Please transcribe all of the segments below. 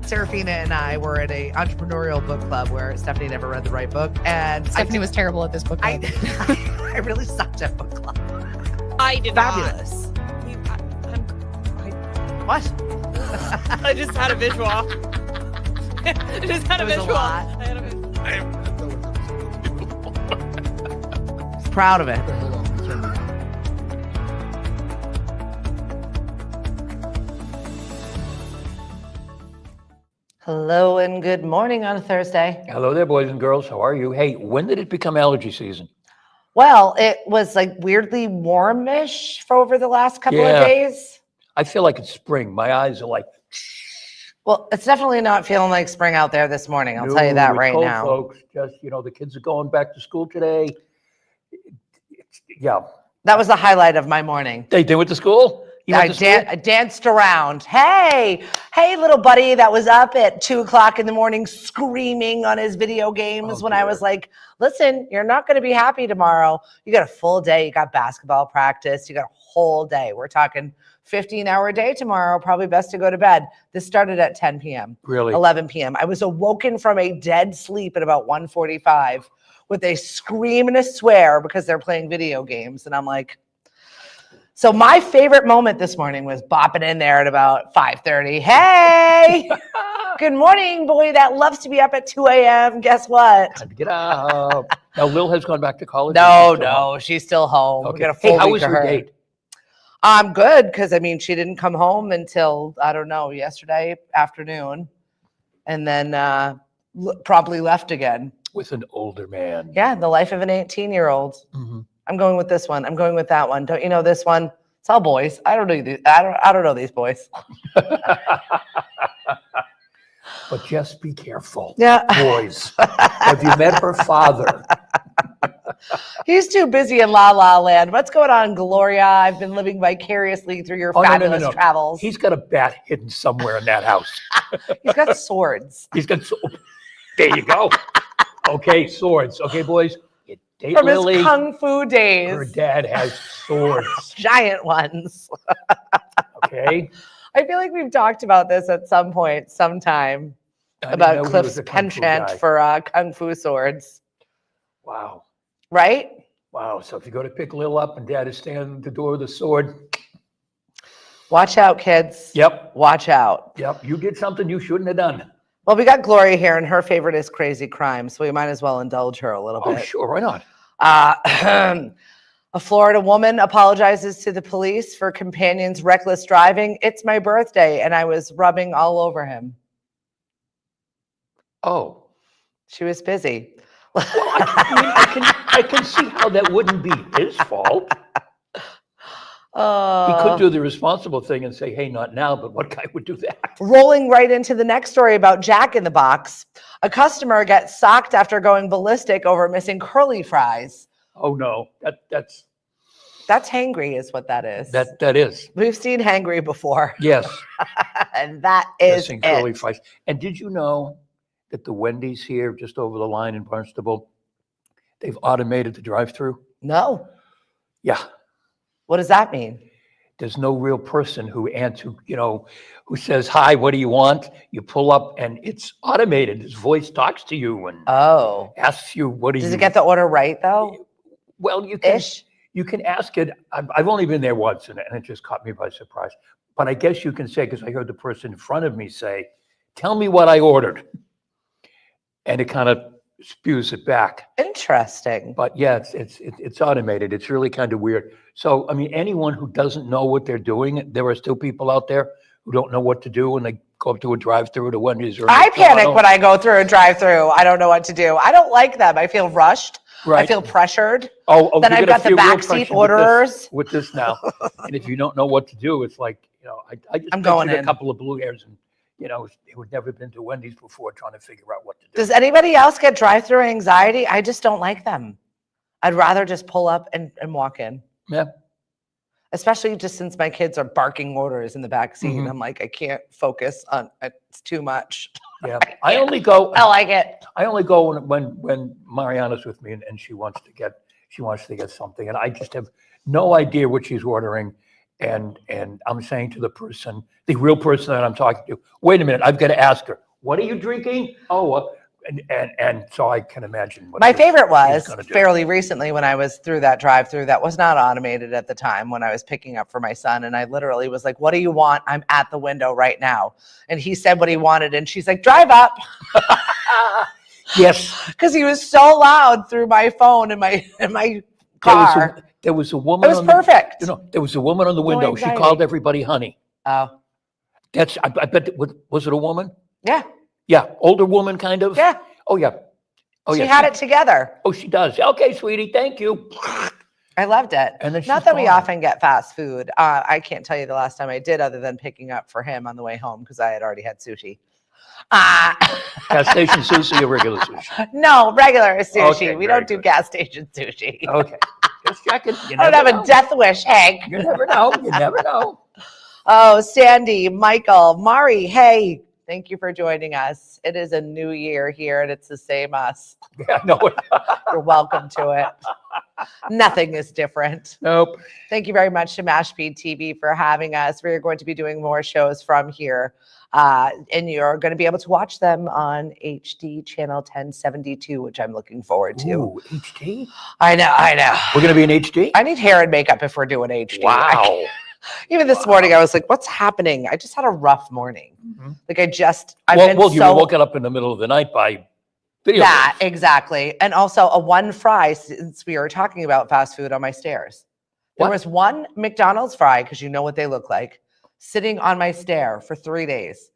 Serafina and I were at a entrepreneurial book club where Stephanie never read the right book, and Stephanie was terrible at this book club. I really sucked at book club. I did Fabulous. What? I just had a visual. I just had a It was a visual. lot. I had a visual. Proud of it. Hello and good morning on a Thursday. Hello there, boys and girls. How are you? Hey, when did it become allergy season? Well, it was like weirdly warmish for over the last couple of days. I feel like it's spring. My eyes are like. Well, it's definitely not feeling like spring out there this morning. I'll tell you No, that it's right cold, now. folks. Just, the kids are going back to school today. Yeah. That was the highlight of my morning. They went to school? I danced around. Hey, little buddy that was up at 2:00 in the morning screaming on his video games when I was like, listen, you're not going to be happy tomorrow. You got a full day. You got basketball practice. You got a whole day. We're talking 15-hour day tomorrow. Probably best to go to bed. This started at 10 p.m. Really? 11 p.m. I was awoken from a dead sleep at about 1:45 with a scream and a swear because they're playing video games. And I'm like, so my favorite moment this morning was bopping in there at about 5:30. Hey, good morning, boy that loves to be up at 2 a.m. Guess what? Time to get up. Now, Lil has gone back to college? No, she's still home. Okay. We got a full Hey, how week was of your her. date? I'm good because, she didn't come home until, I don't know, yesterday afternoon. And then promptly left again. With an older man. Yeah, the life of an 18-year-old. Mm-hmm. I'm going with this one. I'm going with that one. Don't you know this one? It's all boys. I don't know these boys. But just be careful. Yeah. Boys. Have you met her father? He's too busy in La La Land. What's going on, Gloria? I've been living vicariously through your fabulous travels. He's got a bat hidden somewhere in that house. He's got swords. There you go. Okay, swords. Okay, boys. You date From Lily. his kung fu days. Her dad has swords. Giant ones. Okay. I feel like we've talked about this at some point, sometime, about Cliff's penchant for kung fu swords. Wow. Right? Wow. So if you go to pick Lil up and dad is standing at the door with a sword. Watch out, kids. Yep. Watch out. Yep. You did something you shouldn't have done. Well, we got Gloria here, and her favorite is crazy crime, so we might as well indulge her a little bit. Oh, sure. Why not? A Florida woman apologizes to the police for companion's reckless driving. It's my birthday, and I was rubbing all over him. Oh. She was busy. Well, I can see how that wouldn't be his fault. He could do the responsible thing and say, hey, not now, but what guy would do that? Rolling right into the next story about Jack in the Box. A customer gets socked after going ballistic over missing curly fries. Oh, no. That's hangry is what that is. That is. We've seen hangry before. Yes. And that is missing curly fries. And did you know that the Wendy's here, just over the line in Barnstable, they've automated the drive-through? No. Yeah. What does that mean? There's no real person who who says, hi, what do you want? You pull up and it's automated. His voice talks to you and asks you, what do you... Does it get the order right, though? Well, you can ask it. I've only been there once and it just caught me by surprise. But I guess you can say, because I heard the person in front of me say, tell me what I ordered. And it kind of spews it back. Interesting. But yeah, it's automated. It's really kind of weird. So, anyone who doesn't know what they're doing, there are still people out there who don't know what to do when they go up to a drive-through to Wendy's. I panic when I go through a drive-through. I don't know what to do. I don't like them. I feel rushed. Right. I feel pressured. Oh, then I've got the backseat orderers. With this now. And if you don't know what to do, it's like, I just going a couple of blue hairs and who had never been to Wendy's before trying to figure out what to do. Does anybody else get drive-through anxiety? I just don't like them. I'd rather just pull up and walk in. Yeah. Especially just since my kids are barking orders in the back seat. And I'm like, I can't focus on it's too much. Yeah. I only go. I like it. I only go when Mariana's with me and she wants to get something. And I just have no idea what she's ordering. And I'm saying to the person, the real person that I'm talking to, wait a minute, I've got to ask her, what are you drinking? Oh, and so I can imagine what My favorite was she's gonna do. fairly recently when I was through that drive-through that was not automated at the time when I was picking up for my son. And I literally was like, what do you want? I'm at the window right now. And he said what he wanted. And she's like, drive up. Yes. Because he was so loud through my phone in my car. There was a woman. It was perfect. There was a woman on the window. She anxiety. called everybody honey. Oh, I bet. Was it a woman? yeah. Yeah, older woman, kind of. Yeah. Oh yeah. Oh She yeah. had it together. Oh, she does. Okay, sweetie. Thank you. I loved it. And then Not she's that we gone. often get fast food. I can't tell you the last time I did other than picking up for him on the way home because I had already had sushi. Gas station sushi or regular sushi? No, regular sushi. Okay, we very don't do good. gas station sushi. Okay. Just checking. You I don't never have know. a death wish, Hank. You never know. You never know. Oh, Sandy, Michael, Mari, hey, thank you for joining us. It is a new year here and it's the same us. Yeah, no. You're welcome to it. Nothing is different. Nope. Thank you very much to Mashpee TV for having us. We're going to be doing more shows from here. And you're going to be able to watch them on HD channel 1072, which I'm looking forward to. Ooh, HD? I know. We're going to be in HD? I need hair and makeup if we're doing HD. Wow. Even this morning, I was like, what's happening? I just had a rough morning. Mhm. Like I've been Well, you so were woken up in the middle of the night by video that games. exactly. And also a one fry, since we were talking about fast food on my stairs. There What? was one McDonald's fry, because you know what they look like, sitting on my stair for 3 days.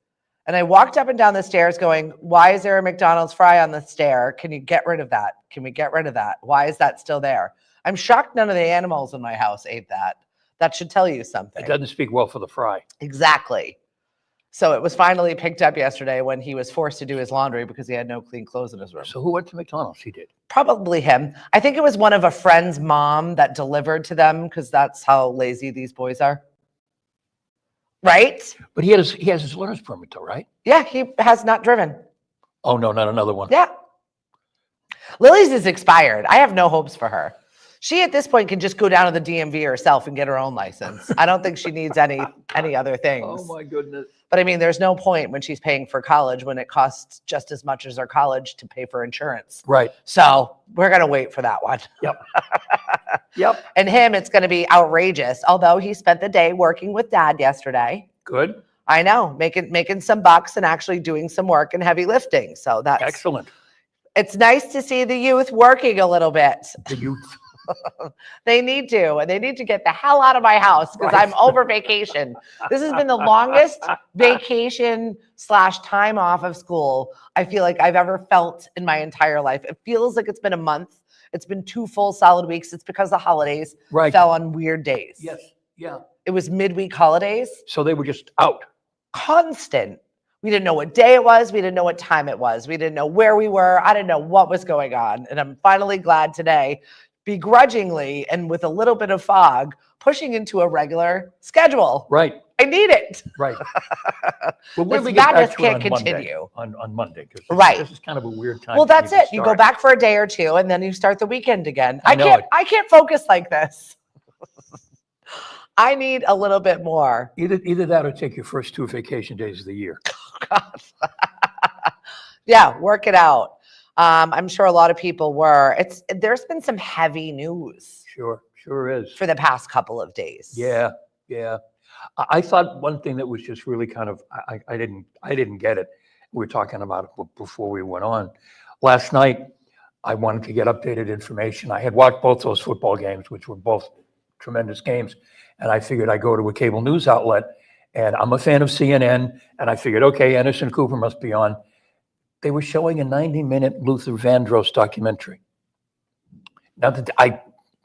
And I walked up and down the stairs going, why is there a McDonald's fry on the stair? Can you get rid of that? Can we get rid of that? Why is that still there? I'm shocked none of the animals in my house ate that. That should tell you something. It doesn't speak well for the fry. Exactly. So it was finally picked up yesterday when he was forced to do his laundry because he had no clean clothes in his room. So who went to McDonald's? He did. Probably him. I think it was one of a friend's mom that delivered to them because that's how lazy these boys are. Right? But he has his learner's permit though, right? Yeah, he has not driven. Oh, no, not another one. Yeah. Lily's is expired. I have no hopes for her. She at this point can just go down to the DMV herself and get her own license. I don't think she needs any other things. Oh, my goodness. But I mean, there's no point when she's paying for college when it costs just as much as her college to pay for insurance. Right. So we're going to wait for that one. Yep. Yep. And him, it's going to be outrageous. Although he spent the day working with dad yesterday. Good. I know, making some bucks and actually doing some work and heavy lifting. So that's Excellent. It's nice to see the youth working a little bit. The youth. They need to, and they need to get the hell out of my house because Right. I'm over vacation. This has been the longest vacation / time off of school I feel like I've ever felt in my entire life. It feels like it's been a month. It's been 2 full solid weeks. It's because the holidays Right. fell on weird days. Yes. Yeah. It was midweek holidays, So they were just out. constant. We didn't know what day it was. We didn't know what time it was. We didn't know where we were. I didn't know what was going on. And I'm finally glad today, begrudgingly and with a little bit of fog, pushing into a regular schedule. Right. I need it. Right. Well, This we get back madness to it can't on Monday. continue. On Monday. 'Cause Right. This is kind of a weird time. Well, for me that's to it. You go start. back for a day or two and then you start the weekend again. I know it. I can't focus like this. I need a little bit more. Either that or take your first 2 vacation days of the year. Yeah, work it out. I'm sure a lot of people were. There's been some heavy news Sure is. for the past couple of days. Yeah. Yeah. I thought one thing that was just really kind of, I didn't get it. We were talking about it before we went on. Last night, I wanted to get updated information. I had watched both those football games, which were both tremendous games. And I figured I'd go to a cable news outlet, and I'm a fan of CNN. And I figured, okay, Anderson Cooper must be on. They were showing a 90-minute Luther Vandross documentary. Now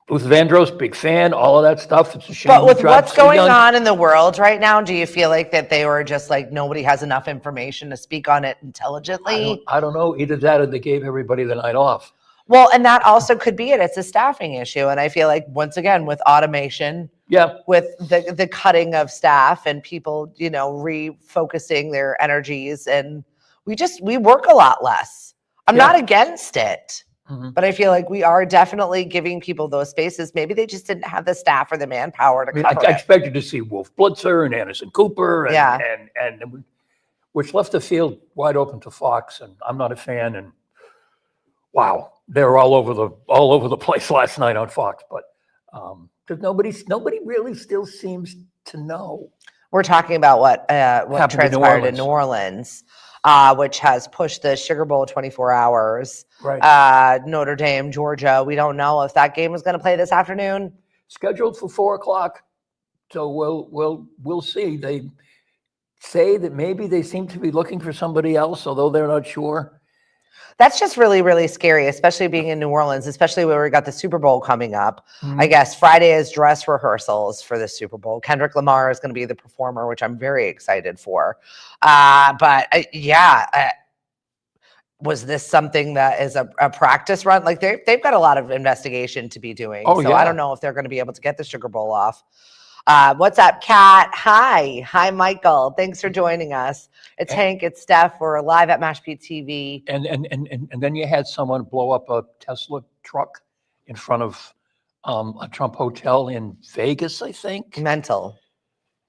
Luther Vandross, big fan, all of that stuff. It's a shame. But he with dropped what's so going young. on in the world right now, do you feel like that they were just like nobody has enough information to speak on it intelligently? I don't know. Either that or they gave everybody the night off. Well, and that also could be it. It's a staffing issue. And I feel like once again, with automation, Yeah. with the cutting of staff and people, refocusing their energies, and we work a lot less. I'm Yeah. not against it. But I feel like we are definitely giving people those spaces. Maybe they just didn't have the staff or the manpower to I mean, cover I it. expected to see Wolf Blitzer and Anderson Cooper, and, Yeah. which left the field wide open to Fox, and I'm not a fan. And wow, they were all over the place last night on Fox. But because nobody really still seems to know. We're talking about what Happened in New transpired in New Orleans. Orleans, which has pushed the Sugar Bowl 24 hours. Right. Notre Dame, Georgia. We don't know if that game is going to play this afternoon. Scheduled for 4:00. So we'll see. They say that maybe they seem to be looking for somebody else, although they're not sure. That's just really, really scary, especially being in New Orleans, especially where we got the Super Bowl coming up. I guess Friday is dress rehearsals for the Super Bowl. Kendrick Lamar is going to be the performer, which I'm very excited for. Was this something that is a practice run? Like they've got a lot of investigation to be doing. Oh, so yeah. I don't know if they're going to be able to get the Sugar Bowl off. What's up, Kat? Hi, Michael. Thanks for joining us. It's Hank, it's Steph. We're live at Mashpee TV. And then you had someone blow up a Tesla truck in front of a Trump hotel in Vegas, I think. Mental.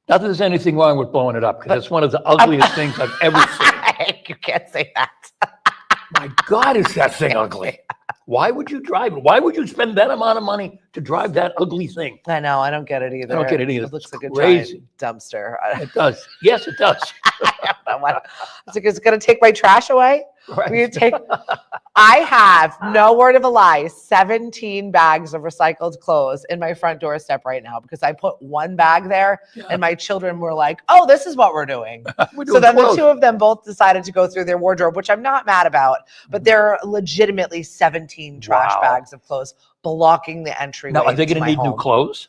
Not that there's anything wrong with blowing it up, because it's one of the ugliest things I've ever seen. You can't say that. My God, is that thing ugly? Why would you drive it? Why would you spend that amount of money to drive that ugly thing? I know. I don't get it either. I don't get it either. It looks like a Crazy. giant dumpster. It does. Yes, it does. It's like, is it going to take my trash away? Right. I have, no word of a lie, 17 bags of recycled clothes in my front doorstep right now because I put one bag there and my children were like, oh, this is what we're doing. So then the two of them both decided to go through their wardrobe, which I'm not mad about, but there are legitimately 17 trash bags of clothes blocking the entryway. Now, are they going to need home. new clothes?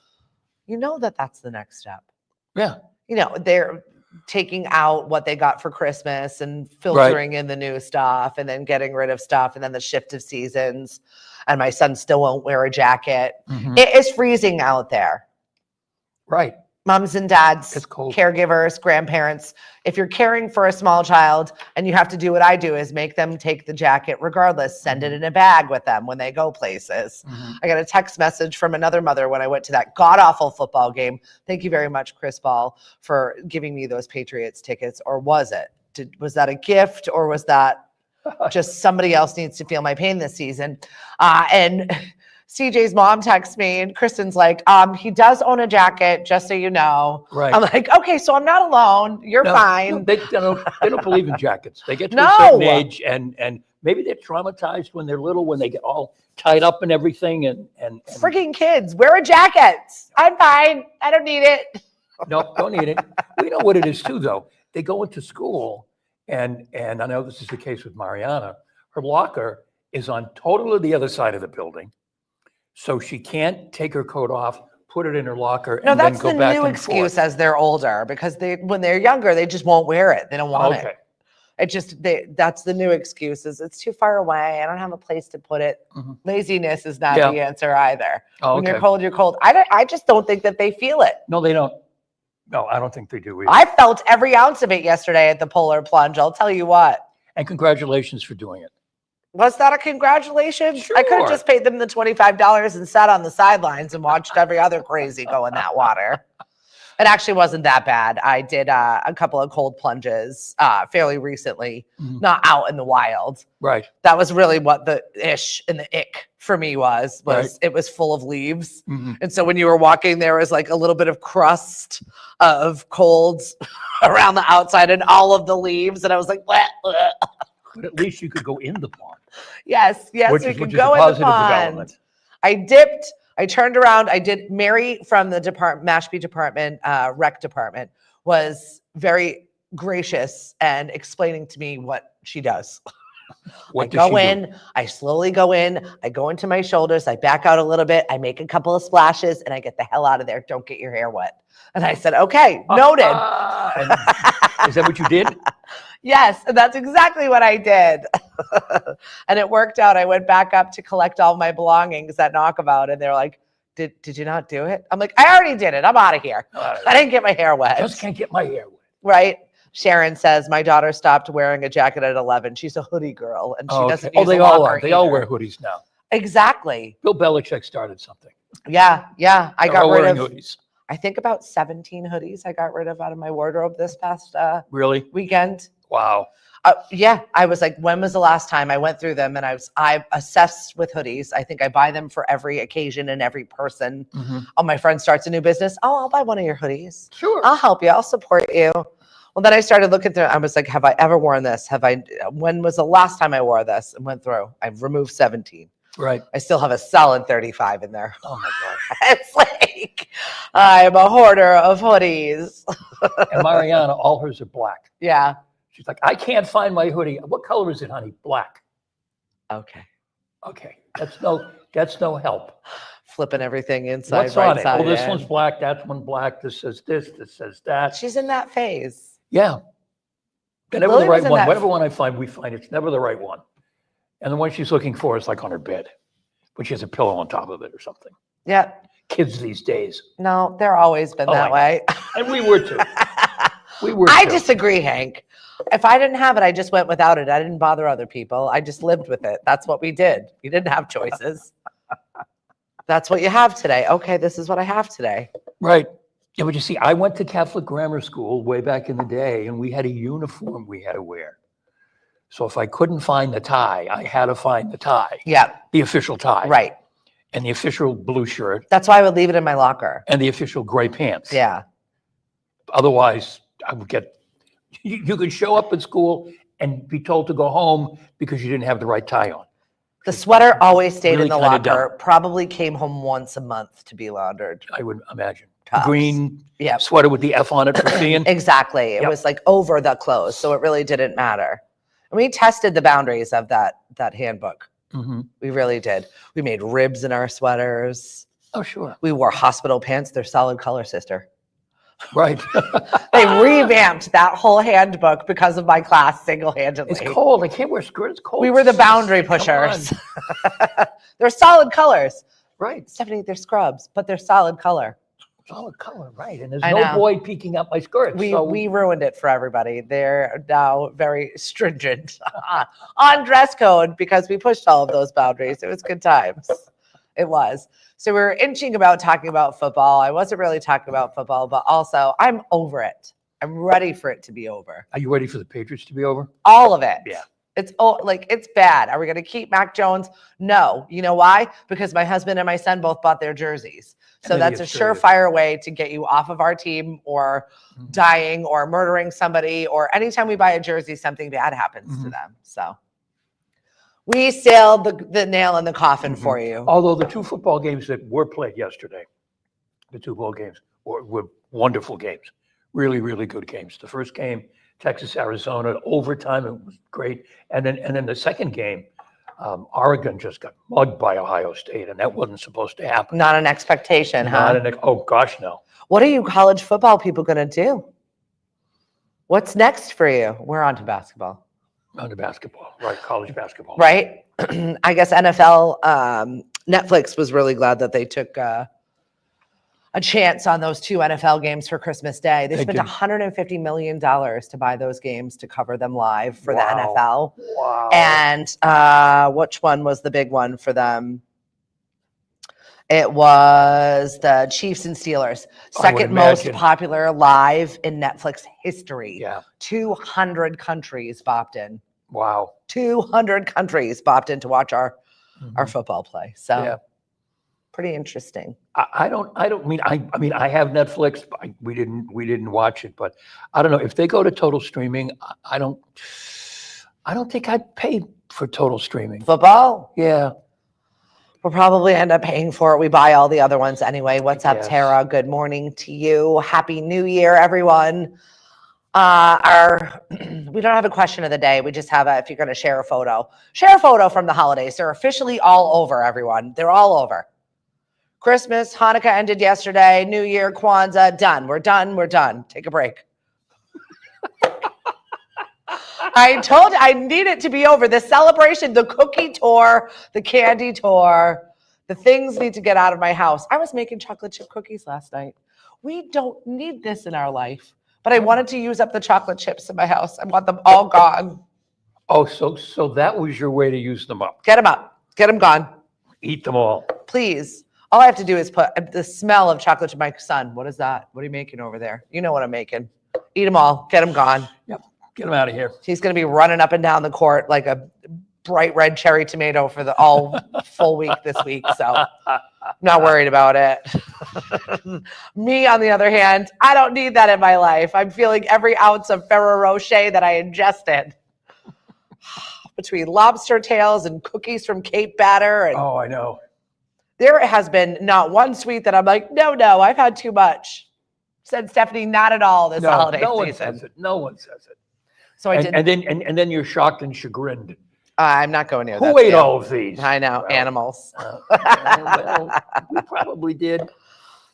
You know that's the next step. Yeah. You know, they're taking out what they got for Christmas and filtering in the new stuff and then getting rid of stuff and then the shift of seasons. And my son still won't wear a jacket. It is freezing out there. Right. Moms and dads, It's cold. caregivers, grandparents. If you're caring for a small child and you have to do what I do is make them take the jacket regardless, send it in a bag with them when they go places. I got a text message from another mother when I went to that god-awful football game. Thank you very much, Chris Ball, for giving me those Patriots tickets. Or was it? Was that a gift or was that just somebody else needs to feel my pain this season? And CJ's mom texts me and Kristen's like, he does own a jacket, just so you know. Right. I'm like, okay, so I'm not alone. You're fine. No, they don't believe in jackets. They get to a certain age and maybe they're traumatized when they're little, when they get all tied up and everything. And freaking kids, wear a jacket. I'm fine. I don't need it. No, don't need it. We know what it is too, though. They go into school and I know this is the case with Mariana. Her locker is on totally the other side of the building. So she can't take her coat off, put it in her locker, and then go back and forth. No, that's the new excuse as they're older, because when they're younger, they just won't wear it. They don't want it. It just, that's the new excuse is it's too far away. I don't have a place to put it. Laziness is not the answer either. When you're cold, you're cold. I just don't think that they feel it. No, they don't. No, I don't think they do either. I felt every ounce of it yesterday at the Polar Plunge. I'll tell you what. And congratulations for doing it. Was that a congratulations? Sure. I could have just paid them the $25 and sat on the sidelines and watched every other crazy go in that water. It actually wasn't that bad. I did a couple of cold plunges fairly recently, not out in the wild. Right. That was really what the ish and the ick for me was it was full of leaves. And so when you were walking, there was like a little bit of crust of cold around the outside and all of the leaves. And I was like, bleh, bleh. But at least you could go in the pond. Yes, we could go in the pond. I dipped. I turned around. I did. Mary from the Mashpee department, rec department, was very gracious and explaining to me what she does. What I go in. I slowly go in. I go into my shoulders. I back out a little bit. I make a couple of splashes, and I get the hell out of there. Don't get your hair wet. And I said, okay, noted. Is that what you did? Yes, and that's exactly what I did. And it worked out. I went back up to collect all my belongings at Knockabout, and they're like, did you not do it? I'm like, I already did it. I'm out of here. I didn't get my hair wet. Just can't get my hair wet. Right? Sharon says, my daughter stopped wearing a jacket at 11. She's a hoodie girl, and she doesn't use they a all locker are. They all either. wear hoodies now. Exactly. Bill Belichick started something. Yeah. I They're got all rid wearing of, hoodies. I think about 17 hoodies I got rid of out of my wardrobe this past Really? weekend. Wow. Yeah, I was like, when was the last time I went through them? And I obsessed with hoodies. I think I buy them for every occasion and every person. Oh, my friend starts a new business. Oh, I'll buy one of your hoodies. Sure. I'll help you. I'll support you. Well, then I started looking through. I was like, have I ever worn this? When was the last time I wore this? And went through. I've removed 17. Right. I still have a solid 35 in there. Oh my gosh. It's like I'm a hoarder of hoodies. And Mariana, all hers are black. Yeah. She's like, I can't find my hoodie. What color is it, honey? Black. Okay. Okay. That's no help. Flipping everything inside, What's right on it? side. Well, this in. one's black. That's one black. This says this. This says that. She's in that phase. Yeah. They're never Lily the right was in one. that- Whatever one I find, we find it's never the right one. And the one she's looking for is like on her bed, but she has a pillow on top of it or something. Yeah. Kids these days. No, they're always been Oh, that way. And we were too. I disagree, Hank. If I didn't have it, I just went without it. I didn't bother other people. I just lived with it. That's what we did. We didn't have choices. That's what you have today. Okay, this is what I have today. Right. Yeah, but you see, I went to Catholic grammar school way back in the day, and we had a uniform we had to wear. So if I couldn't find the tie, I had to find the tie. Yeah. The official tie. Right. And the official blue shirt. That's why I would leave it in my locker. And the official gray pants. Yeah. Otherwise, I would get, you could show up at school and be told to go home because you didn't have the right tie on. The sweater always stayed Really in the kinda locker. Probably came home once a month to be laundered. I would imagine. Tops. Green Yeah. sweater with the F on it for seeing. Exactly. It Yep. was like over the clothes, so it really didn't matter. And we tested the boundaries of that handbook. Mm-hmm. We really did. We made ribs in our sweaters. Oh, sure. We wore hospital pants. They're solid color, sister. Right. They revamped that whole handbook because of my class single-handedly. It's cold. I can't wear skirts. It's cold. We were the boundary Come pushers. on. They're solid colors. Right. Stephanie, they're scrubs, but they're solid color. Solid color, right. And there's I no know. boy peeking out my skirts. We ruined it for everybody. They're now very stringent on dress code because we pushed all of those boundaries. It was good times. It was. So we were inching about talking about football. I wasn't really talking about football, but also I'm over it. I'm ready for it to be over. Are you ready for the Patriots to be over? All of it. Yeah. It's bad. Are we going to keep Mac Jones? No. You know why? Because my husband and my son both bought their jerseys. So And that's a surefire way to get you off of our team or dying or murdering somebody, or anytime we buy a jersey, something bad happens to them. So we sailed the nail in the coffin for you. Although the two football games that were played yesterday, the two ball games were wonderful games. Really, really good games. The first game, Texas, Arizona, overtime, it was great. And then the second game, Oregon just got mugged by Ohio State, and that wasn't supposed to happen. Not an expectation, huh? Oh gosh, no. What are you college football people going to do? What's next for you? We're on to basketball. On to basketball, right? College basketball, Right? I guess NFL, Netflix was really glad that they took a chance on those two NFL games for Christmas Day. They spent did. $150 million to buy those games to cover them live for Wow. the NFL. Wow. And which one was the big one for them? It was the Chiefs and Steelers. I would Second most imagine. popular live in Netflix history. Yeah. 200 countries bopped in. Wow. 200 countries bopped in to watch our football play. So Yeah. pretty interesting. I mean I have Netflix. We didn't watch it, but I don't know if they go to total streaming. I don't think I'd pay for total streaming. Football, Yeah. we'll probably end up paying for it. We buy all the other ones anyway. What's up, guess. Tara? Good morning to you. Happy New Year, everyone. We don't have a question of the day. We just have if you're going to share a photo from the holidays. They're officially all over, everyone. They're all over. Christmas, Hanukkah ended yesterday. New Year, Kwanzaa, done. We're done. Take a break. I told you I need it to be over. The celebration, the cookie tour, the candy tour, the things need to get out of my house. I was making chocolate chip cookies last night. We don't need this in our life. But I wanted to use up the chocolate chips in my house. I want them all gone. Oh, so that was your way to use them up. Get them up. Get them gone. Eat them all. Please. All I have to do is put the smell of chocolate to my son. What is that? What are you making over there? You know what I'm making. Eat them all. Get them gone. Yep. Get them out of here. He's going to be running up and down the court like a bright red cherry tomato for the all full week this week. So I'm not worried about it. Me, on the other hand, I don't need that in my life. I'm feeling every ounce of Ferrero Rocher that I ingested. Between lobster tails and cookies from Cape Batter. And Oh, I know. there has been not one sweet that I'm like, no, I've had too much. Said Stephanie, not at all this holiday no one season. says it. No one says it. So I did. And then you're shocked and chagrined. I'm not going near that. Who ate scale. all of these? I know, animals. Well, we probably did.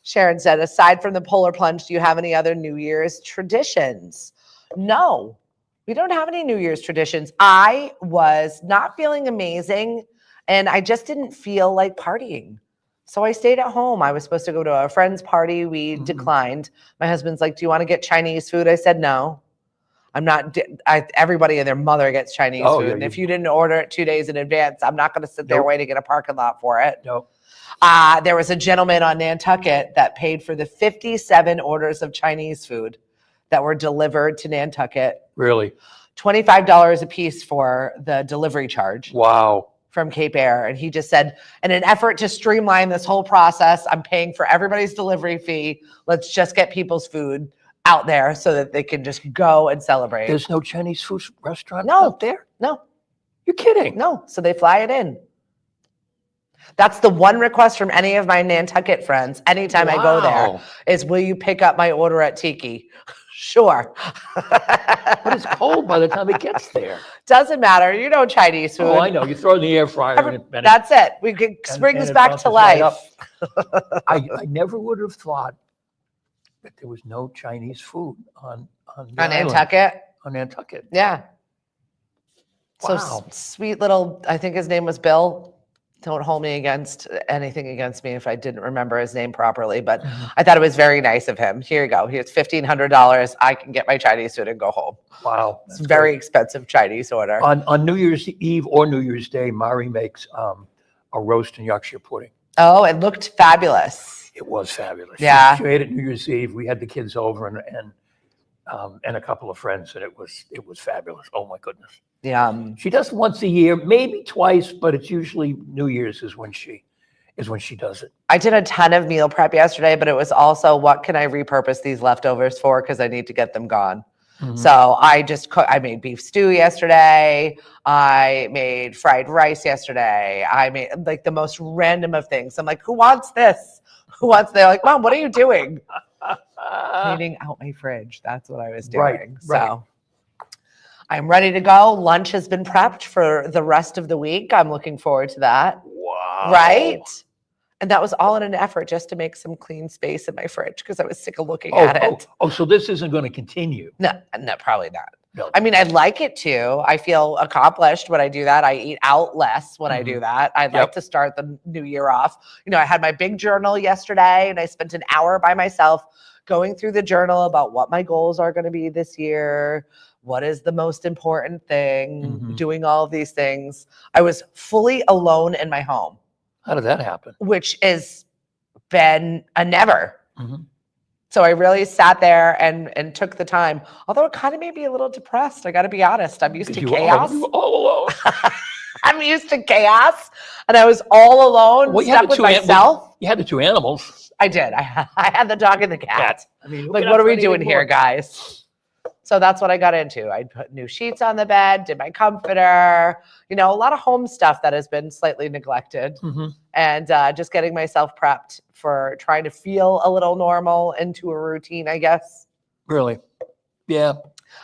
Sharon said, aside from the polar plunge, do you have any other New Year's traditions? No, we don't have any New Year's traditions. I was not feeling amazing and I just didn't feel like partying. So I stayed at home. I was supposed to go to a friend's party. We declined. My husband's like, do you want to get Chinese food? I said, no. I'm not, everybody and their mother gets Chinese food. Yeah, And if you didn't order it 2 days in advance, I'm not going to sit there waiting in a parking lot for it. No. There was a gentleman on Nantucket that paid for the 57 orders of Chinese food that were delivered to Nantucket. Really? $25 a piece for the delivery charge. Wow. From Cape Air. And he just said, in an effort to streamline this whole process, I'm paying for everybody's delivery fee. Let's just get people's food out there so that they can just go and celebrate. There's no Chinese food restaurant No. out there? No. You're kidding. No. So they fly it in. That's the one request from any of my Nantucket friends anytime I go there is, will you pick up my order at Tiki? Sure. But it's cold by the time it gets there. Doesn't matter. You know Chinese food. Oh, I know. You throw it in the air fryer. And That's it. We can bring this back to life. I never would have thought that there was no Chinese food on Nantucket. On Nantucket. Yeah. Wow. So sweet little, I think his name was Bill. Don't hold me against anything against me if I didn't remember his name properly, but I thought it was very nice of him. Here you go. Here's $1,500. I can get my Chinese food and go home. Wow. It's a very expensive Chinese order. On New Year's Eve or New Year's Day, Mari makes a roast and Yorkshire pudding. Oh, it looked fabulous. It was fabulous. Yeah. She made it New Year's Eve. We had the kids over and a couple of friends, and it was fabulous. Oh my goodness. Yeah. She does it once a year, maybe twice, but it's usually New Year's is when she does it. I did a ton of meal prep yesterday, but it was also, what can I repurpose these leftovers for? Because I need to get them gone. So I made beef stew yesterday. I made fried rice yesterday. I made like the most random of things. I'm like, who wants this? Who wants? They're like, Mom, what are you doing? Cleaning out my fridge. That's what I was doing. Right. So I'm ready to go. Lunch has been prepped for the rest of the week. I'm looking forward to that. Wow. Right? And that was all in an effort just to make some clean space in my fridge because I was sick of looking at it. So this isn't going to continue. No, probably not. No. I mean, I'd like it to. I feel accomplished when I do that. I eat out less when I do that. I'd like to start the new year off. You know, I had my big journal yesterday and I spent an hour by myself going through the journal about what my goals are going to be this year. What is the most important thing? Doing all of these things. I was fully alone in my home. How did that happen? Which has been a never. So I really sat there and took the time. Although it kind of made me a little depressed. I got to be honest. I'm used to chaos. You were all alone. I'm used to chaos. And I was all alone, stuck with myself. You had the two animals. I did. I had the dog and the cat. I mean, like, what are we doing here, guys? So that's what I got into. I put new sheets on the bed, did my comforter, you know, a lot of home stuff that has been slightly neglected. And just getting myself prepped for trying to feel a little normal into a routine, I guess. Really? Yeah.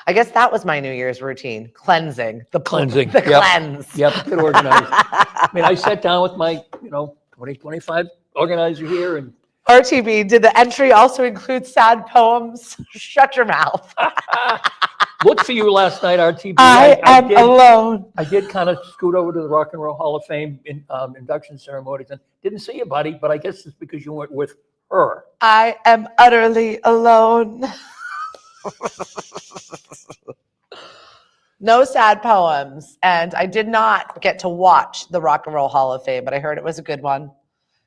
I guess that was my New Year's routine. Cleansing. The cleansing. The cleanse. Yep. Get organized. I mean, I sat down with my, 2025 organizer here and RTB, did the entry also include sad poems? Shut your mouth. Looked for you last night, RTB. I am alone. I did kind of scoot over to the Rock and Roll Hall of Fame induction ceremonies and didn't see you, buddy, but I guess it's because you went with her. I am utterly alone. No sad poems. And I did not get to watch the Rock and Roll Hall of Fame, but I heard it was a good one.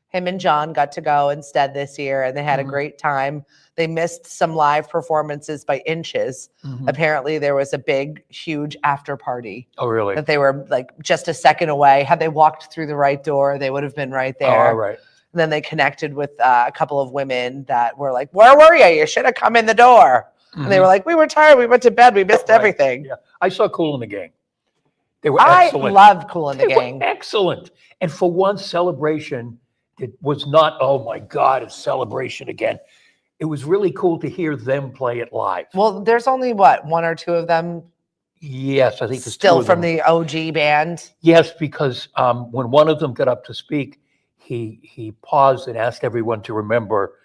Him and John got to go instead this year, and they had a great time. They missed some live performances by inches. Apparently, there was a big, huge after party. Oh, really? That they were like just a second away. Had they walked through the right door, they would have been right Oh, there. all right. And then they connected with a couple of women that were like, "Where were you? You should have come in the door." And they were like, "We were tired. We went to bed. We missed everything." Yeah, I saw Kool and the Gang. They were I excellent. love Kool and the They Gang. were excellent. And for one, Celebration, it was not, oh my God, it's Celebration again. It was really cool to hear them play it live. Well, there's only what, one or two of them Yes, I think there's two still of from them. the OG band. Yes, because when one of them got up to speak, he paused and asked everyone to remember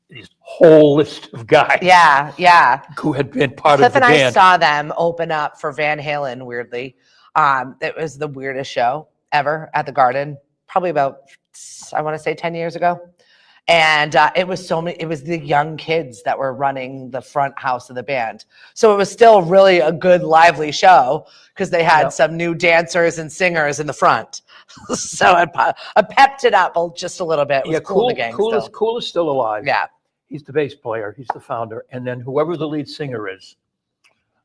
this whole list of guys Yeah, yeah. who had been part Cliff of the and I band. saw them open up for Van Halen, weirdly. It was the weirdest show ever at the Garden, probably about, I want to say 10 years ago. And it was the young kids that were running the front house of the band. So it was still really a good, lively show because they had some new dancers and singers in the front. So it pepped it up just a little bit. It was Yeah, Kool and the Gang still. Cool is still alive. Yeah. He's the bass player. He's the founder. And then whoever the lead singer is,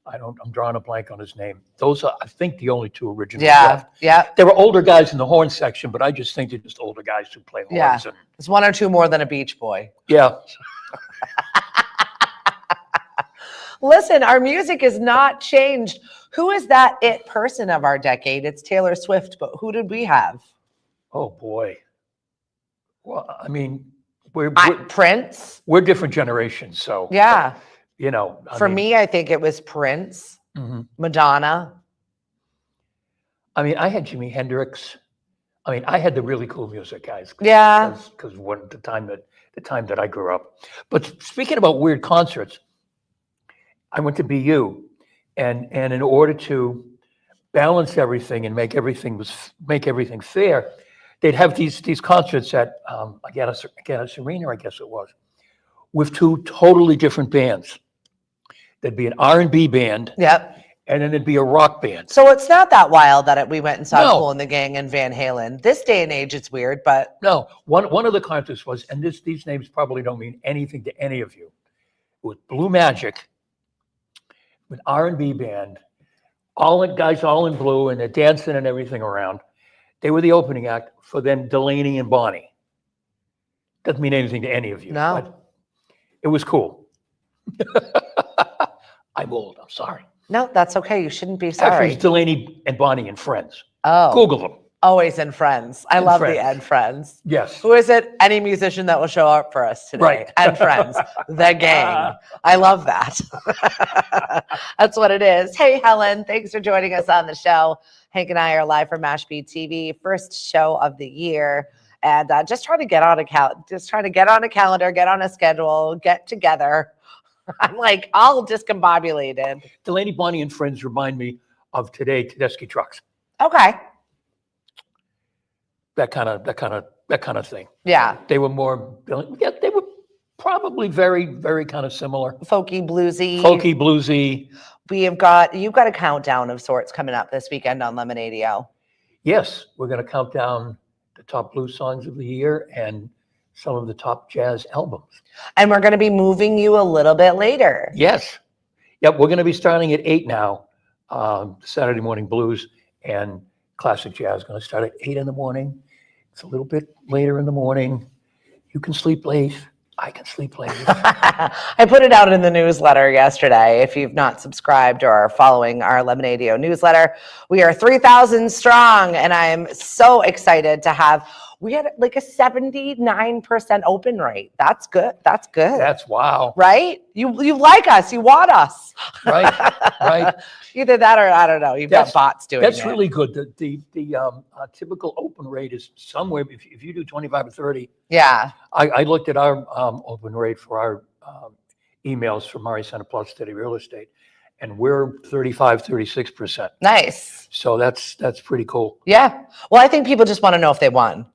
I'm drawing a blank on his name. Those are, I think, the only two originals Yeah, left. yeah. There were older guys in the horn section, but I just think they're just older guys who play horns. Yeah. And, It's one or two more than a Beach Boy. yeah. Listen, our music has not changed. Who is that it person of our decade? It's Taylor Swift, but who did we have? Oh, boy. Well, I mean, we're Prince. different generations. So, Yeah. you know. I For mean, me, I think it was Prince, Madonna. I mean, I had Jimi Hendrix. I mean, I had the really cool music, guys. Yeah. Because when the time that I grew up. But speaking about weird concerts, I went to BU, and in order to balance everything and make everything fair, they'd have these concerts at Aganis Arena, I guess it was, with two totally different bands. There'd be an R&B band, Yep. and then there'd be a rock band. So it's not that wild that we went and saw No. Kool and the Gang and Van Halen. This day and age, it's weird, but No, one of the concerts was, and these names probably don't mean anything to any of you. It was Blue Magic, an R&B band, all in blue, and they're dancing and everything around. They were the opening act for then Delaney and Bonnie. Doesn't mean anything to any of you. No. But it was cool. I'm old. I'm sorry. no, that's okay. You shouldn't be Actually, sorry. it's Delaney and Bonnie and Friends. Oh, Google them. always in Friends. I And love Friends. the and Friends. Yes. Who is it? Any musician that will show up for us today. Right. And Friends. The gang. I love that. That's what it is. Hey, Helen, thanks for joining us on the show. Hank and I are live from Mashpee TV, first show of the year. And just trying to get on a calendar, get on a schedule, get together. I'm like all discombobulated. Delaney, Bonnie, and Friends remind me of today Tedeschi trucks. Okay. That kind of thing. Yeah. They were more. Yeah, they were probably very, very kind of similar. Folky, bluesy. Folky, bluesy. You've got a countdown of sorts coming up this weekend on Lemonadio. Yes, we're going to count down the top blues songs of the year and some of the top jazz albums. And we're going to be moving you a little bit later. Yes. Yep, we're going to be starting at 8 now. Saturday morning blues and classic jazz going to start at 8 in the morning. It's a little bit later in the morning. You can sleep late. I can sleep late. I put it out in the newsletter yesterday. If you've not subscribed or are following our Lemonadio newsletter, we are 3,000 strong, and I'm so excited to have. We had like a 79% open rate. That's good. That's good. That's wow. Right? You like us. You want us. Right. Right. Either that or I don't know. You've got bots doing That's it. really good. The typical open rate is somewhere, if you do 25 or 30, Yeah. I looked at our open rate for our emails from Mari Center Plus Steady Real Estate, and we're 35, 36%. Nice. So that's pretty cool. Yeah. Well, I think people just want to know if they won.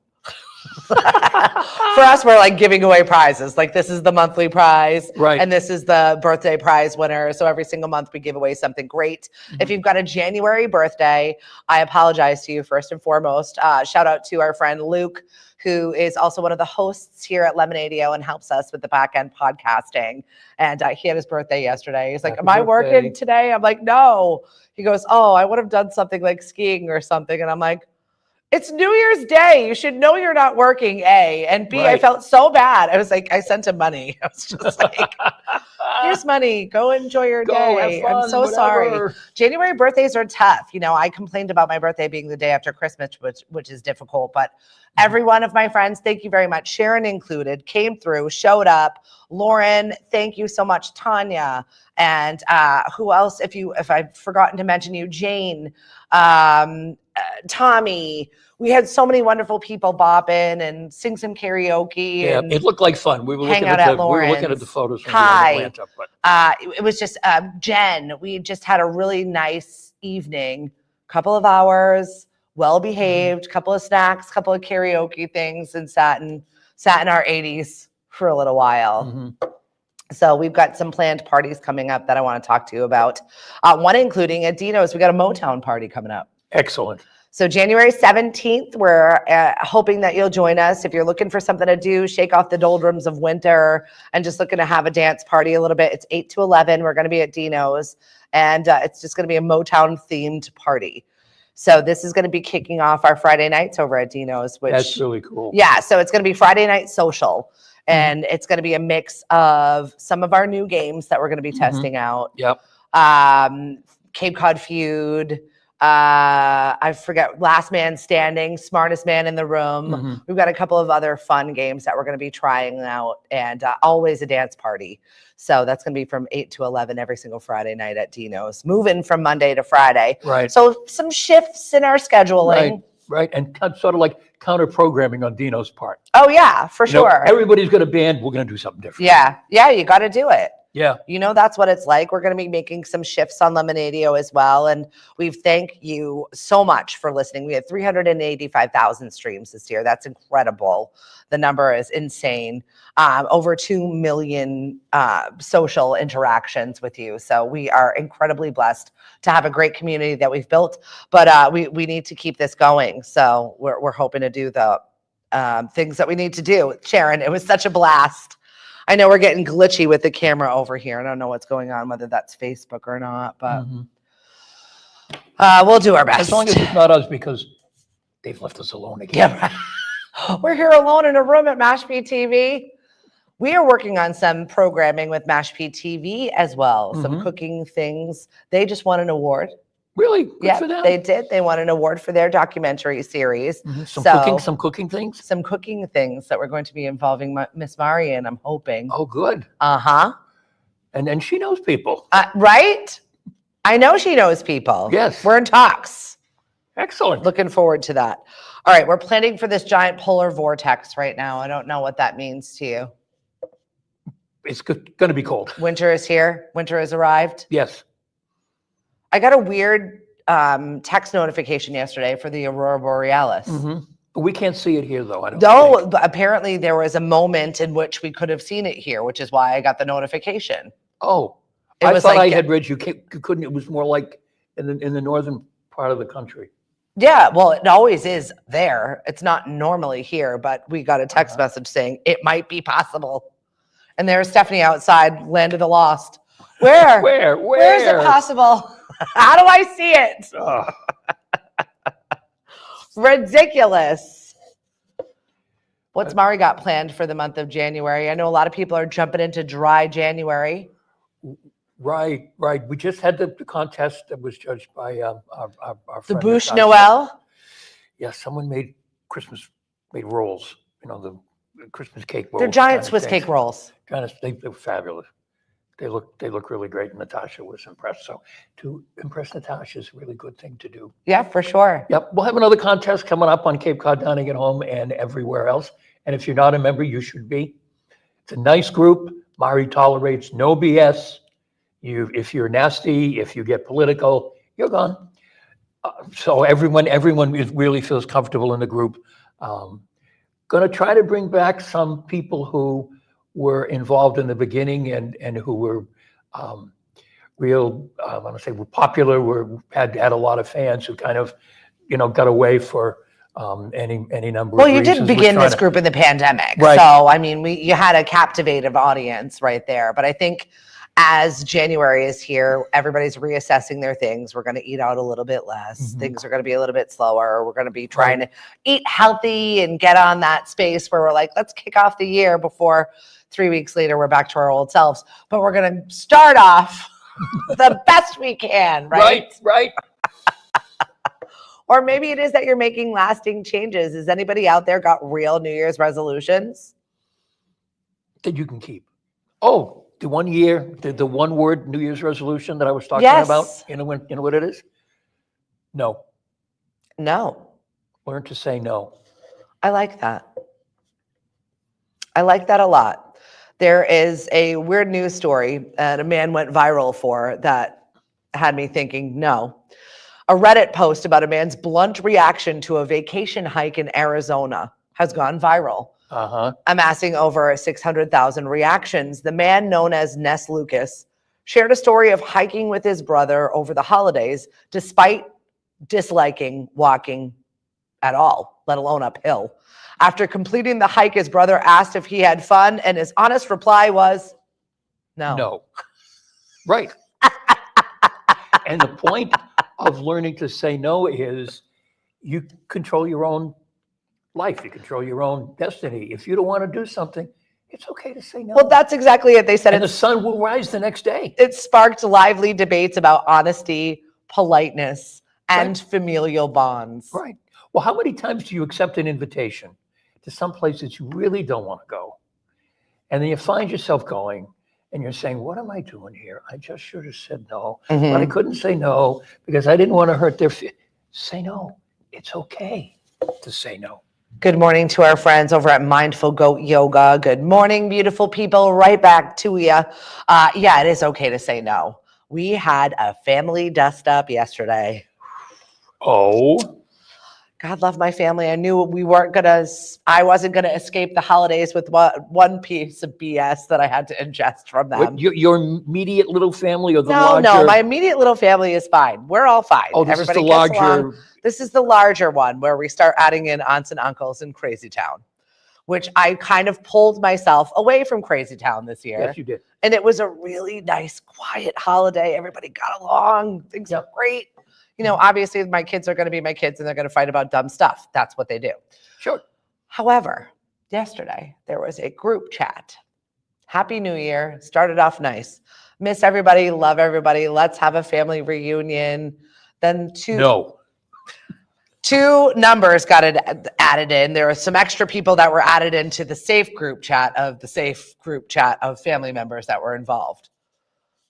For us, we're like giving away prizes. Like this is the monthly prize, Right. and this is the birthday prize winner. So every single month we give away something great. If you've got a January birthday, I apologize to you first and foremost. Shout out to our friend Luke, who is also one of the hosts here at Lemonadio and helps us with the back end podcasting. And he had his birthday yesterday. He's like, Happy "Am I birthday. working today?" I'm like, "No." He goes, "Oh, I would have done something like skiing or something," and I'm like, it's New Year's Day. You should know you're not working, A. And B, I Right. felt so bad. I was like, I sent him money. I was just like, here's money. Go enjoy your Go day. have fun, I'm so sorry. whatever. January birthdays are tough. You know, I complained about my birthday being the day after Christmas, which is difficult. But every one of my friends, thank you very much. Sharon included, came through, showed up. Lauren, thank you so much. Tanya. And who else? If I've forgotten to mention you, Jane, Tommy. We had so many wonderful people bop in and sing some karaoke. Yeah, and it looked like fun. We were hang looking out at at the we were looking at Lauren's. the photos from Hi. Atlanta, but it was just Jen. We just had a really nice evening, couple of hours, well behaved, couple of snacks, couple of karaoke things, and sat in our 80s for a little while. So we've got some planned parties coming up that I want to talk to you about. One including at Dino's. We got a Motown party coming up. excellent. So January 17th, we're hoping that you'll join us. If you're looking for something to do, shake off the doldrums of winter and just looking to have a dance party a little bit, it's 8 to 11. We're going to be at Dino's, and it's just going to be a Motown-themed party. So this is going to be kicking off our Friday nights over at Dino's, which That's really cool. yeah, so it's going to be Friday night social, and it's going to be a mix of some of our new games that we're going to be testing out. Yep. Cape Cod Feud, I forget, Last Man Standing, Smartest Man in the Room. We've got a couple of other fun games that we're going to be trying out, and always a dance party. So that's going to be from 8 to 11 every single Friday night at Dino's, moving from Monday to Friday. Right. So some shifts in our scheduling. Right. And sort of like counter programming on Dino's part. Oh yeah, for You know, sure. everybody's got a band. We're going to do something different. Yeah, you got to do it. Yeah. You know, that's what it's like. We're going to be making some shifts on Lemonadio as well. And we thank you so much for listening. We had 385,000 streams this year. That's incredible. The number is insane. Over 2 million social interactions with you. So we are incredibly blessed to have a great community that we've built. But we need to keep this going. So we're hoping to do the things that we need to do. Sharon, it was such a blast. I know we're getting glitchy with the camera over here. I don't know what's going on, whether that's Facebook or not, but we'll do our best. As long as it's not us, because they've left us alone again. Yeah. We're here alone in a room at Mashpee TV. We are working on some programming with Mashpee TV as well, some cooking things. They just won an award. Really? Good Yeah, for them. they did. They won an award for their documentary series. Some So- cooking things. Some cooking things that we're going to be involving Miss Marian, I'm hoping. Oh, good. Uh-huh. And then she knows people. Right? I know she knows people. Yes. We're in talks. Excellent. Looking forward to that. All right, we're planning for this giant polar vortex right now. I don't know what that means to you. It's going to be cold. Winter is here. Winter has arrived. Yes. I got a weird text notification yesterday for the Aurora Borealis. But we can't see it here, though. I don't No, think. but apparently there was a moment in which we could have seen it here, which is why I got the notification. Oh, It I was thought like- I had read you couldn't. It was more like in the northern part of the country. Yeah, well, it always is there. It's not normally here, but we got a text message saying it might be possible. And there's Stephanie outside, land of the lost. Where? Where? Where is it possible? How do I see it? Ugh. Ridiculous. What's Mari got planned for the month of January? I know a lot of people are jumping into dry January. Right. We just had the contest that was judged by our The friend Bouche Natasha. Noel. Yeah, someone made rolls. You know, the Christmas cake rolls. They're giant kind of Swiss things. cake rolls. They were fabulous. They look really great. And Natasha was impressed. So to impress Natasha is a really good thing to do. Yeah, for sure. Yep. We'll have another contest coming up on Cape Cod Dining at Home and everywhere else. And if you're not a member, you should be. It's a nice group. Mari tolerates no BS. If you're nasty, if you get political, you're gone. So everyone really feels comfortable in the group. Going to try to bring back some people who were involved in the beginning and who were real, I want to say, were popular, had a lot of fans who kind of, got away for any number Well, of you reasons. did We're begin trying this to- group in the pandemic. Right. So, I mean, you had a captivative audience right there. But I think as January is here, everybody's reassessing their things. We're going to eat out a little bit less. Mhm. Things are going to be a little bit slower. We're going to be trying to eat healthy and get on that space where we're like, let's kick off the year before 3 weeks later we're back to our old selves. But we're going to start off the best we can, right? Right. Or maybe it is that you're making lasting changes. Has anybody out there got real New Year's resolutions? That you can keep. Oh, the 1 year, the one word New Year's resolution that I was talking Yes. about. You know what it is? No. No. Learn to say no. I like that. I like that a lot. There is a weird news story that a man went viral for that had me thinking, no. A Reddit post about a man's blunt reaction to a vacation hike in Arizona has gone viral, amassing over 600,000 reactions. The man, known as Ness Lucas, shared a story of hiking with his brother over the holidays, despite disliking walking at all, let alone uphill. After completing the hike, his brother asked if he had fun, and his honest reply was, no. No. Right. And the point of learning to say no is you control your own life. You control your own destiny. If you don't want to do something, it's okay to say no. Well, that's exactly it. They said and the sun will rise the next day. It sparked lively debates about honesty, politeness, and familial bonds. Right. Well, how many times do you accept an invitation to some place that you really don't want to go? And then you find yourself going and you're saying, what am I doing here? I just should have said no, but I couldn't say no because I didn't want to hurt their feelings. Say no. It's okay to say no. Good morning to our friends over at Mindful Goat Yoga. Good morning, beautiful people. Right back to you. Yeah, it is okay to say no. We had a family dust up yesterday. Oh. God love my family. I knew I wasn't gonna escape the holidays with one piece of BS that I had to ingest from them. What, your immediate little family or the No, larger? my immediate little family is fine. We're all fine. Oh, this Everybody is the gets larger. along. This is the larger one where we start adding in aunts and uncles in Crazy Town, which I kind of pulled myself away from Crazy Town this year. Yes, you did. And it was a really nice, quiet holiday. Everybody got along. Things were great. You know, obviously my kids are going to be my kids and they're going to fight about dumb stuff. That's what they do. Sure. However, yesterday there was a group chat. Happy New Year. Started off nice. Miss everybody. Love everybody. Let's have a family reunion. Then two numbers got added in. There were some extra people that were added into the safe group chat of family members that were involved.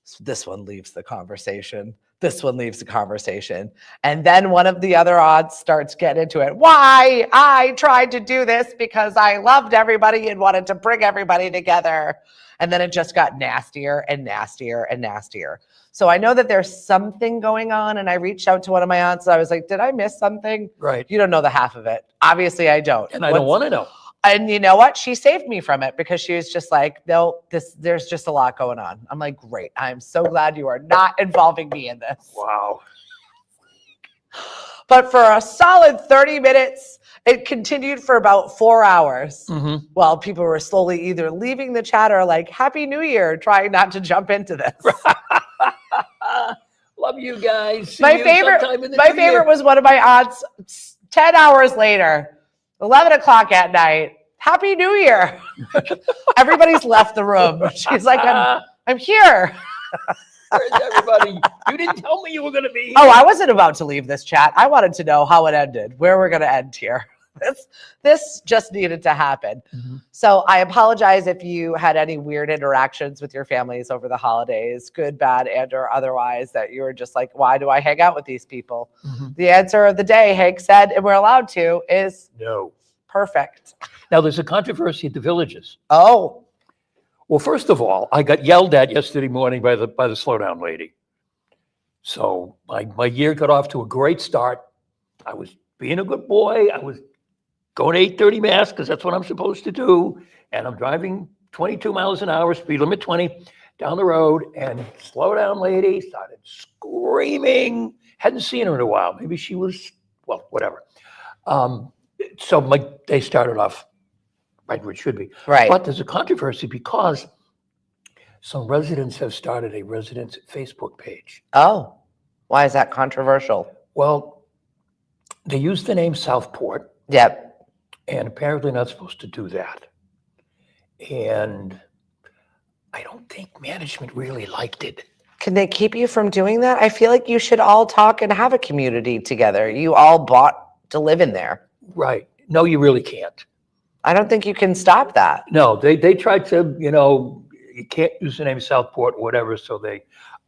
So this one leaves the conversation. This one leaves the conversation. And then one of the other odds starts getting into it. Why? I tried to do this because I loved everybody and wanted to bring everybody together. And then it just got nastier and nastier and nastier. So I know that there's something going on. And I reached out to one of my aunts. I was like, did I miss something? Right. You don't know the half of it. Obviously, I don't. And I don't want to know. And you know what? She saved me from it because she was just like, no, there's just a lot going on. I'm like, great. I'm so glad you are not involving me in this. Wow. But for a solid 30 minutes, it continued for about 4 hours while people were slowly either leaving the chat or like, Happy New Year, trying not to jump into this. Love you guys. My favorite was one of my aunts 10 hours later. 11 o'clock at night. Happy New Year. Everybody's left the room. She's like, I'm here. Where's everybody? You didn't tell me you were going to be here. Oh, I wasn't about to leave this chat. I wanted to know how it ended, where we're going to end here. This just needed to happen. So I apologize if you had any weird interactions with your families over the holidays, good, bad, and or otherwise, that you were just like, why do I hang out with these people? The answer of the day, Hank said, and we're allowed to, is no. Perfect. Now there's a controversy at the Villages. Oh. Well, first of all, I got yelled at yesterday morning by the slowdown lady. So my year got off to a great start. I was being a good boy. I was going to 8:30 mass because that's what I'm supposed to do. And I'm driving 22 miles an hour, speed limit 20, down the road, and slow down lady started screaming. Hadn't seen her in a while. Maybe she was, well, whatever. So my day started off right where it should be. Right. But there's a controversy because some residents have started a residents Facebook page. Oh, why is that controversial? Well, they use the name Southport, Yep. and apparently not supposed to do that. And I don't think management really liked it. Can they keep you from doing that? I feel like you should all talk and have a community together. You all bought to live in there. Right. No, you really can't. I don't think you can stop that. No, they tried to, you can't use the name Southport, whatever. So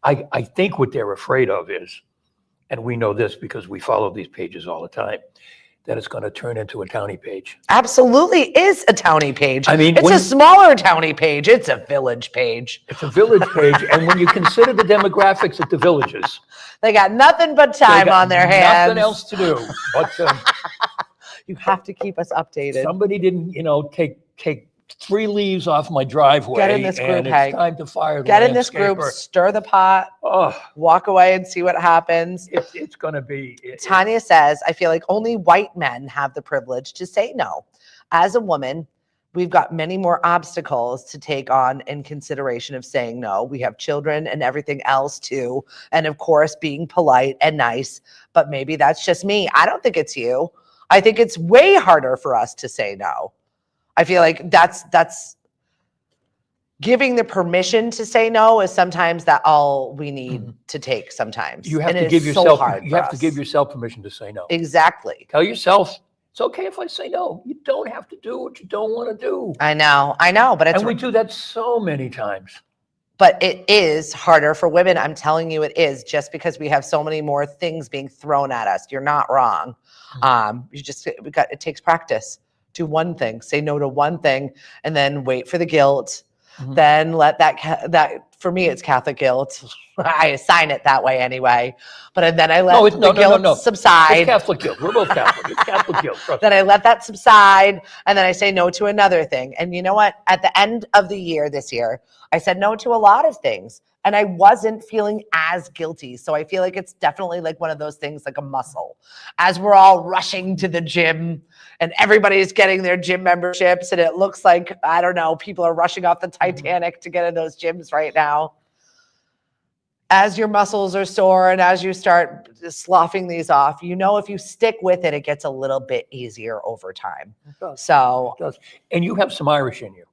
I think what they're afraid of is, and we know this because we follow these pages all the time, that it's going to turn into a townie page. Absolutely is a townie page. I mean, it's a smaller townie page. It's a village page. It's a village page. And when you consider the demographics at the villages, They got nothing but they time got on their hands. nothing else to do. But You have to keep us updated. somebody didn't, take 3 leaves off my driveway. Get in this group, and Hank. it's time to fire the Get in this group, landscaper. stir the pot, Oh, walk away and see what happens. it's going to be. Tanya says, I feel like only white men have the privilege to say no. As a woman, we've got many more obstacles to take on in consideration of saying no. We have children and everything else too. And of course, being polite and nice, but maybe that's just me. I don't think it's you. I think it's way harder for us to say no. I feel like that's giving the permission to say no is sometimes that all we need to take sometimes. You have And to it give is so yourself. hard You for have to us. give yourself permission to say no. Exactly. Tell yourself it's okay if I say no. You don't have to do what you don't want to do. I know, but it's And we do that so many times. but it is harder for women. I'm telling you, it is just because we have so many more things being thrown at us. You're not wrong. It takes practice. Do one thing, say no to one thing, and then wait for the guilt. Mhm. Then let that for me, it's Catholic guilt. I assign it that way anyway. But then I let the guilt subside. It's Catholic guilt. We're both Catholic. It's Catholic guilt. Trust Then I let that subside, and then I say no to another thing. And you know what? At the end of the year this year, I said no to a lot of things, and I wasn't feeling as guilty. So I feel like it's definitely like one of those things, like a muscle. As we're all rushing to the gym and everybody's getting their gym memberships, and it looks like, I don't know, people are rushing off the Titanic to get in those gyms right now. As your muscles are sore and as you start sloughing these off, if you stick with it, it gets a little bit easier over time. It does. So It does. And you have some Irish in you.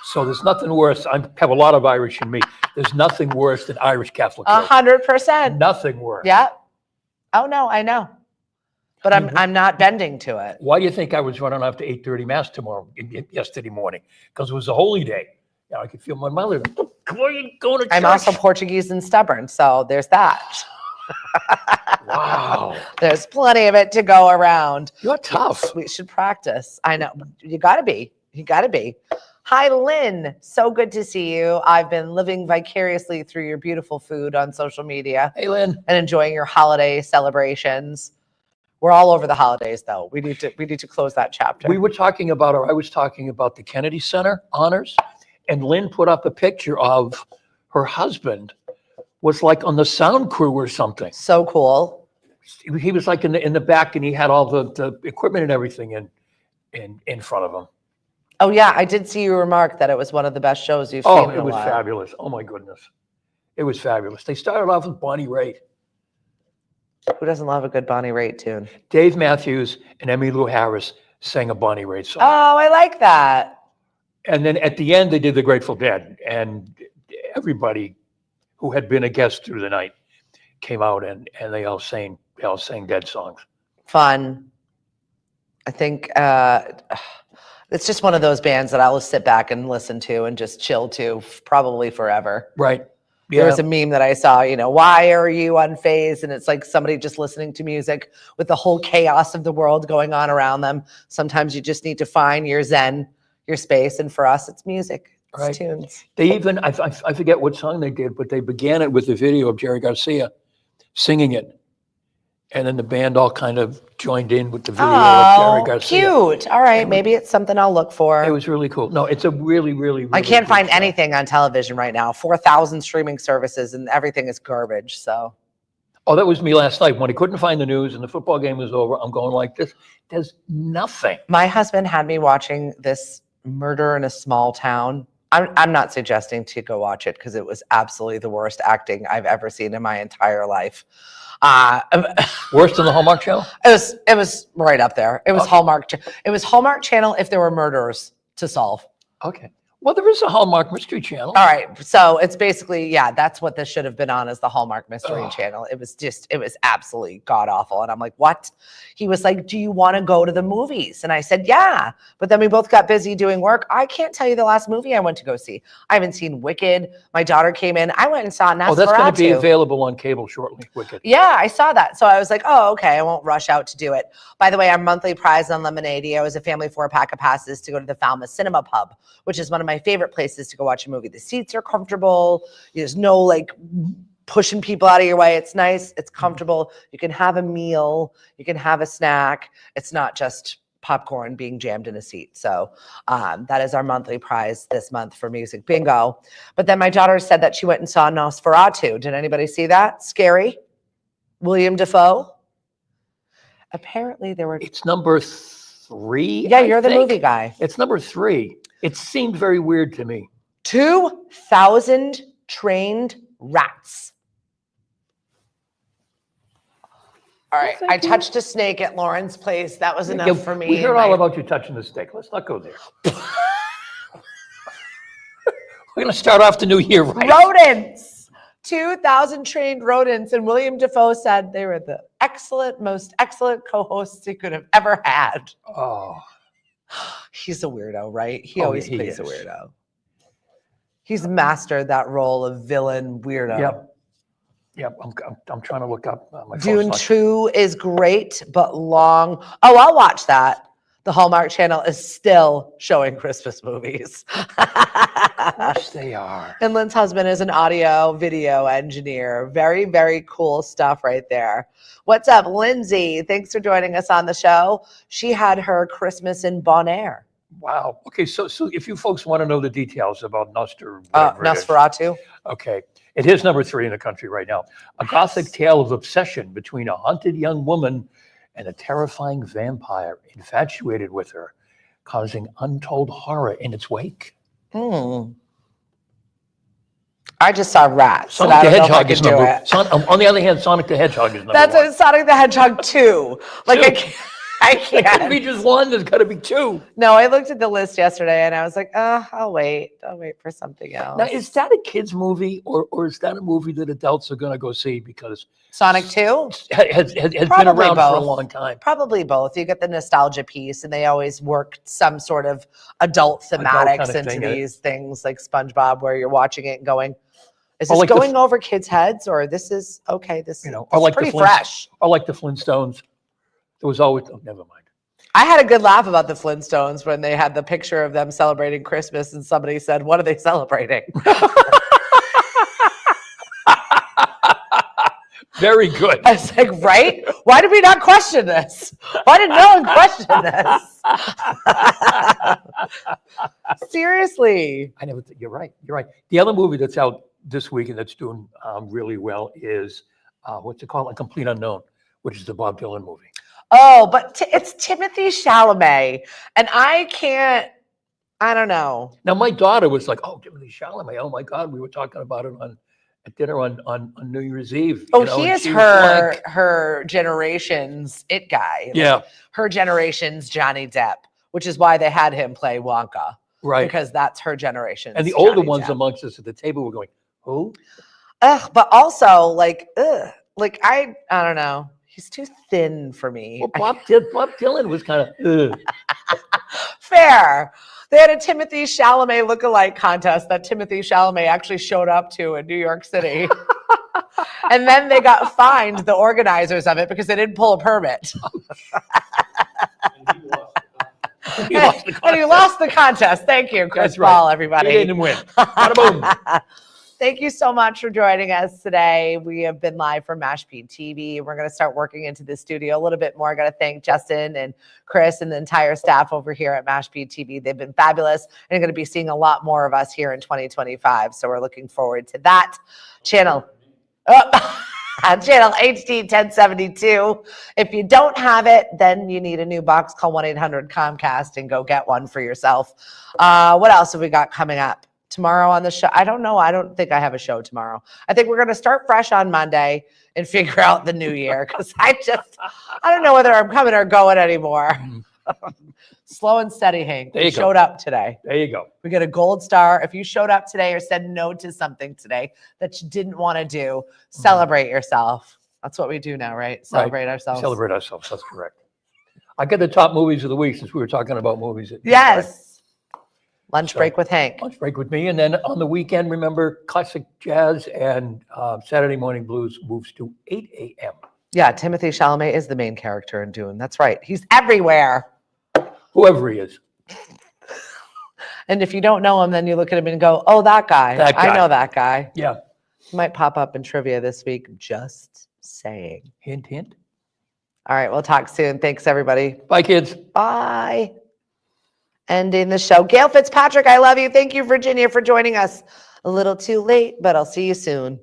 So there's nothing worse. I have a lot of Irish in me. There's nothing worse than Irish Catholic guilt. 100%. Nothing worse. Yeah. Oh no, I know. But I'm not bending to it. Why do you think I was running off to 8:30 mass yesterday morning? Because it was a holy day. I could feel my mother. Come on, you going to church? I'm also Portuguese and stubborn, so there's that. Wow. There's plenty of it to go around. You're tough. We should practice. I know. You got to be. You got to be. Hi, Lynn. So good to see you. I've been living vicariously through your beautiful food on social media Hey, Lynn. and enjoying your holiday celebrations. We're all over the holidays, though. We need to close that chapter. I was talking about the Kennedy Center honors, and Lynn put up a picture of her husband was like on the sound crew or something. So cool. He was like in the back, and he had all the equipment and everything in front of him. Oh yeah, I did see you remark that it was one of the best shows you've seen Oh, in it a was while. fabulous. Oh my goodness. It was fabulous. They started off with Bonnie Raitt. Who doesn't love a good Bonnie Raitt tune? Dave Matthews and Emmylou Harris sang a Bonnie Raitt song. Oh, I like that. And then at the end, they did the Grateful Dead. And everybody who had been a guest through the night came out and they all sang Dead songs. Fun. I think it's just one of those bands that I'll sit back and listen to and just chill to probably forever. Right. There Yeah. was a meme that I saw, why are you unfazed? And it's like somebody just listening to music with the whole chaos of the world going on around them. Sometimes you just need to find your zen, your space. And for us, it's music. It's Right. tunes. They even, I forget what song they did, but they began it with a video of Jerry Garcia singing it. And then the band all kind of joined in with the video of Jerry Oh, Garcia. cute. All right, maybe it's something I'll look for. It was really cool. No, it's a really, really, really I can't good find show. anything on television right now. 4,000 streaming services and everything is garbage. So Oh, that was me last night. When I couldn't find the news and the football game was over, I'm going like this. There's nothing. my husband had me watching this Murder in a Small Town. I'm not suggesting to go watch it because it was absolutely the worst acting I've ever seen in my entire life. Worse than the Hallmark Channel? It was right up there. It was Okay. Hallmark. It was Hallmark Channel if there were murders to solve. Okay. Well, there is a Hallmark Mystery Channel. All right. So it's basically, yeah, that's what this should have been on, as the Hallmark Mystery Ugh. Channel. It was absolutely god awful. And I'm like, what? He was like, do you want to go to the movies? And I said, yeah. But then we both got busy doing work. I can't tell you the last movie I went to go see. I haven't seen Wicked. My daughter came in. I went and saw Nosferatu. Oh, that's going to be available on cable shortly. Wicked. Yeah, I saw that. So I was like, oh, okay, I won't rush out to do it. By the way, our monthly prize on Lemonadio is a family 4-pack of passes to go to the Falmouth Cinema Pub, which is one of my favorite places to go watch a movie. The seats are comfortable. There's no like pushing people out of your way. It's nice. It's comfortable. You can have a meal. You can have a snack. It's not just popcorn being jammed in a seat. So that is our monthly prize this month for Music Bingo. But then my daughter said that she went and saw Nosferatu. Did anybody see that? Scary. William Dafoe. Apparently there were. It's number 3. Yeah, I you're the think. movie guy. It's number 3. It seemed very weird to me. 2,000 trained rats. All right, I touched a snake at Lauren's place. That was enough Yeah, for me. We heard and all my- about you touching the steak. Let's not go there. We're going to start off the new year right. Rodents. 2,000 trained rodents. And William Dafoe said they were the most excellent co-hosts he could have ever had. Oh, He's a weirdo, right? He Oh, always yeah, he plays a is. weirdo. He's mastered that role of villain weirdo. Yep. I'm trying to look up my phone's Dune not- 2 is great, but long. Oh, I'll watch that. The Hallmark Channel is still showing Christmas movies. Yes, they are. And Lynn's husband is an audio video engineer. Very, very cool stuff right there. What's up, Lindsay? Thanks for joining us on the show. She had her Christmas in Bon Air. Wow. Okay, so if you folks want to know the details about whatever it is, Nosferatu. okay, it is number 3 in the country right now. A gothic tale of obsession between a hunted young woman and a terrifying vampire infatuated with her, causing untold horror in its wake. I just saw rats. Sonic and I the don't know if I Hedgehog can is do number. it. On the other hand, Sonic the Hedgehog is number That's 1. a Sonic the Hedgehog 2. Like I Two. can't. I It couldn't be can't. just 1. There's got to be 2. No, I looked at the list yesterday and I was like, I'll wait. I'll wait for something else. Now, is that a kids' movie or is that a movie that adults are going to go see because Sonic 2? has been Probably around for a both. long time? Probably both. You get the nostalgia piece, and they always work some sort of adult thematics kind of into thing, eh? these things like SpongeBob, where you're watching it and going, is Or this like the going over kids' heads, or this is okay? This You know, is or like the pretty Flintstones. fresh. Or like the Flintstones. There was always, oh, never mind. I had a good laugh about the Flintstones when they had the picture of them celebrating Christmas, and somebody said, "What are they celebrating?" Very good. I was like, right? Why did we not question this? Why did no one question this? Seriously. I never. You're right. You're right. The other movie that's out this week and that's doing really well is what's it called? A Complete Unknown, which is the Bob Dylan movie. Oh, but it's Timothy Chalamet, and I don't know. Now, my daughter was like, "Oh, Timothy Chalamet! Oh my God, we were talking about it at dinner on New Year's Eve." Oh, you know, he and is she was like, her generation's it guy. Like, Yeah, her generation's Johnny Depp, which is why they had him play Wonka, right. because that's her generation. And the older ones amongst us at the table were going, "Who?" Ugh, but also like I don't know. He's too thin for me. Well, Bob Dylan was kind of. Fair. They had a Timothy Chalamet lookalike contest that Timothy Chalamet actually showed up to in New York City. And then they got fined, the organizers of it, because they didn't pull a permit. He lost the And he lost the contest. Thank you, Chris That's right. Paul, everybody. He didn't win. Bada boom. Thank you so much for joining us today. We have been live from Mashpee TV. We're going to start working into the studio a little bit more. I got to thank Justin and Chris and the entire staff over here at Mashpee TV. They've been fabulous, and you're going to be seeing a lot more of us here in 2025. So we're looking forward to that channel. Channel HD 1072. If you don't have it, then you need a new box. Call 1-800-COMCAST and go get one for yourself. What else have we got coming up? Tomorrow on the show, I don't know. I don't think I have a show tomorrow. I think we're going to start fresh on Monday and figure out the new year because I don't know whether I'm coming or going anymore. Slow and steady, Hank. There You you go. showed up today. There you go. We get a gold star. If you showed up today or said no to something today that you didn't want to do, celebrate yourself. That's what we do now, right? Celebrate ourselves. Celebrate ourselves. That's correct. I get the top movies of the week since we were talking about movies. Yes. Lunch So- break with Hank. Lunch break with me. And then on the weekend, remember, classic jazz and Saturday morning blues moves to 8 a.m. Yeah, Timothy Chalamet is the main character in Dune. That's right. He's everywhere. Whoever he is. And if you don't know him, then you look at him and go, oh, that guy. That I guy. know that guy. Yeah. He might pop up in trivia this week. Just saying. Hint, hint. All right, we'll talk soon. Thanks, everybody. Bye, kids. Bye. Ending the show. Gail Fitzpatrick, I love you. Thank you, Virginia, for joining us. A little too late, but I'll see you soon.